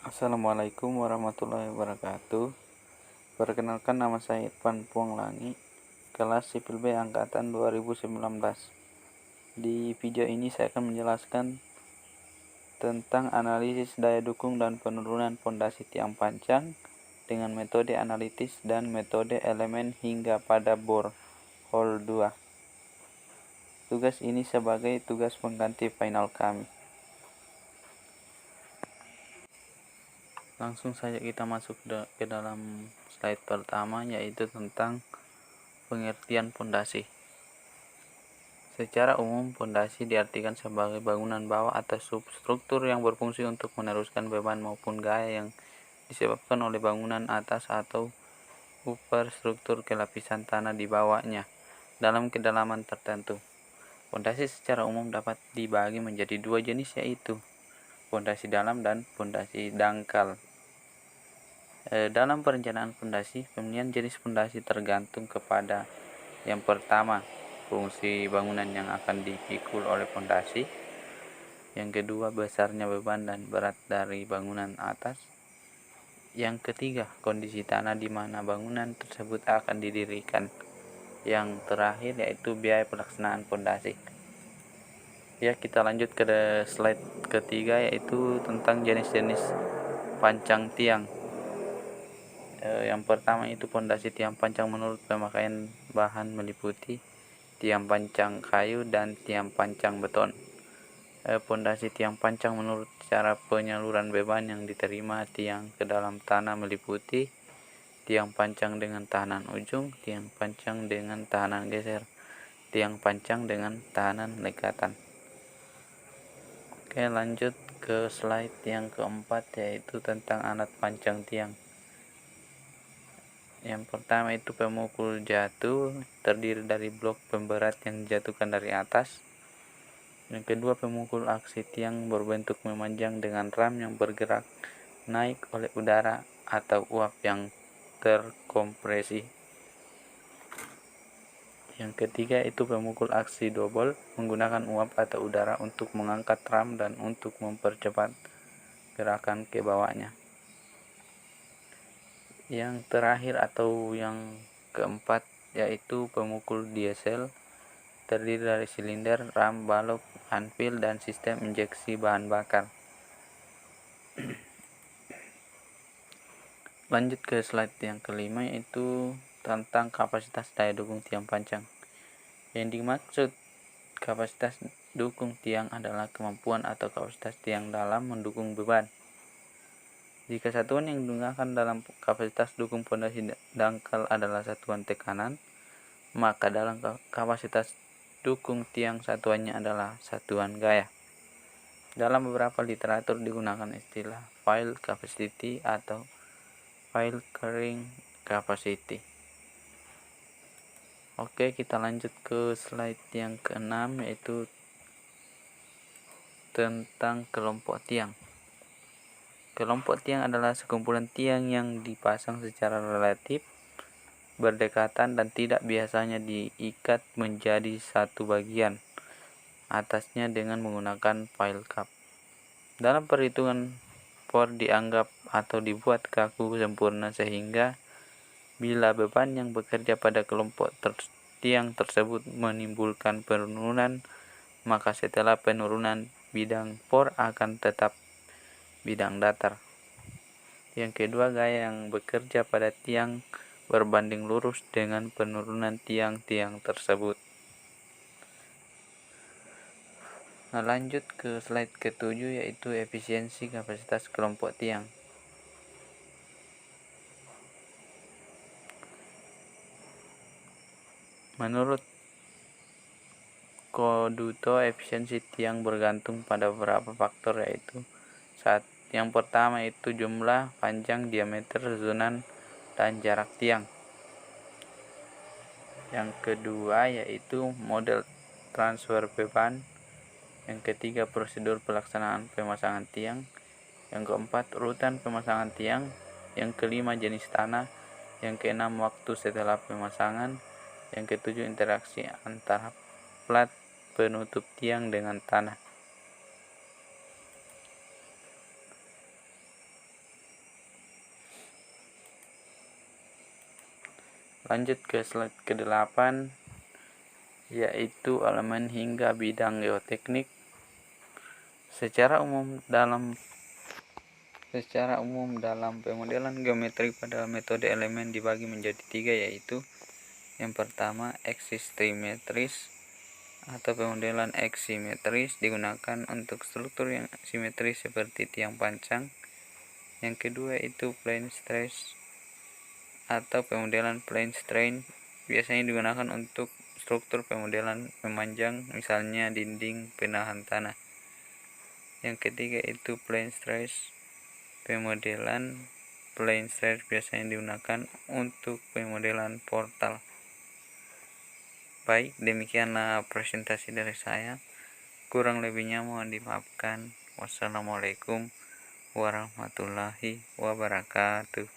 Assalamualaikum warahmatullahi wabarakatuh. Perkenalkan, nama saya Irfan Puanglangi, kelas Sipil B angkatan 2019. Di video ini saya akan menjelaskan tentang analisis daya dukung dan penurunan pondasi tiang pancang dengan metode analitis dan metode elemen hingga pada bor hole 2. Tugas ini sebagai tugas pengganti final kami. Langsung saja kita masuk ke dalam slide pertama, yaitu tentang pengertian pondasi. Secara umum, pondasi diartikan sebagai bangunan bawah atau substruktur yang berfungsi untuk meneruskan beban maupun gaya yang disebabkan oleh bangunan atas atau upper struktur ke lapisan tanah di bawahnya dalam kedalaman tertentu. Pondasi secara umum dapat dibagi menjadi dua jenis, yaitu pondasi dalam dan pondasi dangkal. Dalam perencanaan pondasi, pemilihan jenis pondasi tergantung kepada yang pertama, fungsi bangunan yang akan dipikul oleh pondasi. Yang kedua, besarnya beban dan berat dari bangunan atas. Yang ketiga, kondisi tanah di mana bangunan tersebut akan didirikan. Yang terakhir yaitu biaya pelaksanaan pondasi. Ya, kita lanjut ke slide ketiga, yaitu tentang jenis-jenis pancang tiang. Yang pertama itu pondasi tiang pancang menurut pemakaian bahan meliputi tiang pancang kayu dan tiang pancang beton. Pondasi tiang pancang menurut cara penyaluran beban yang diterima tiang ke dalam tanah meliputi tiang pancang dengan tahanan ujung, tiang pancang dengan tahanan geser, tiang pancang dengan tahanan lekatan. Oke, lanjut ke slide yang keempat, yaitu tentang alat pancang tiang. Yang pertama itu pemukul jatuh, terdiri dari blok pemberat yang dijatuhkan dari atas. Yang kedua, pemukul aksi tiang berbentuk memanjang dengan ram yang bergerak naik oleh udara atau uap yang terkompresi. Yang ketiga itu pemukul aksi double menggunakan uap atau udara untuk mengangkat ram dan untuk mempercepat gerakan ke bawahnya. Yang terakhir atau yang keempat yaitu pemukul diesel, terdiri dari silinder, ram, balok, anvil, dan sistem injeksi bahan bakar. Lanjut ke slide yang kelima, yaitu tentang kapasitas daya dukung tiang pancang. Yang dimaksud kapasitas dukung tiang adalah kemampuan atau kapasitas tiang dalam mendukung beban. Jika satuan yang digunakan dalam kapasitas dukung pondasi dangkal adalah satuan tekanan, maka dalam kapasitas dukung tiang satuannya adalah satuan gaya. Dalam beberapa literatur digunakan istilah pile capacity atau pile carrying capacity. Oke, kita lanjut ke slide yang keenam, yaitu tentang kelompok tiang. Kelompok tiang adalah sekumpulan tiang yang dipasang secara relatif berdekatan dan tidak biasanya diikat menjadi satu bagian atasnya dengan menggunakan pile cap. Dalam perhitungan, por dianggap atau dibuat kaku sempurna sehingga bila beban yang bekerja pada kelompok tiang tersebut menimbulkan penurunan, maka setelah penurunan bidang por akan tetap bidang datar. Yang kedua, gaya yang bekerja pada tiang berbanding lurus dengan penurunan tiang-tiang tersebut. Nah, lanjut ke slide ke-7, yaitu efisiensi kapasitas kelompok tiang. Menurut Koduto, efisiensi tiang bergantung pada beberapa faktor, yaitu yang pertama itu jumlah, panjang, diameter, susunan, dan jarak tiang. Yang kedua yaitu model transfer beban. Yang ketiga, prosedur pelaksanaan pemasangan tiang. Yang keempat, urutan pemasangan tiang. Yang kelima, jenis tanah. Yang keenam, waktu setelah pemasangan. Yang ketujuh, interaksi antara plat penutup tiang dengan tanah. Lanjut ke slide ke-8, yaitu elemen hingga bidang geoteknik. Secara umum dalam pemodelan geometri pada metode elemen dibagi menjadi 3, yaitu yang pertama eksimetris atau pemodelan eksimetris digunakan untuk struktur yang simetris seperti tiang pancang. Yang kedua itu plane stress atau pemodelan plane strain, biasanya digunakan untuk struktur pemodelan memanjang, misalnya dinding penahan tanah. Yang ketiga itu plane stress. Pemodelan plane stress biasanya digunakan untuk pemodelan portal. Baik, demikianlah presentasi dari saya. Kurang lebihnya mohon dimaafkan. Wassalamualaikum warahmatullahi wabarakatuh.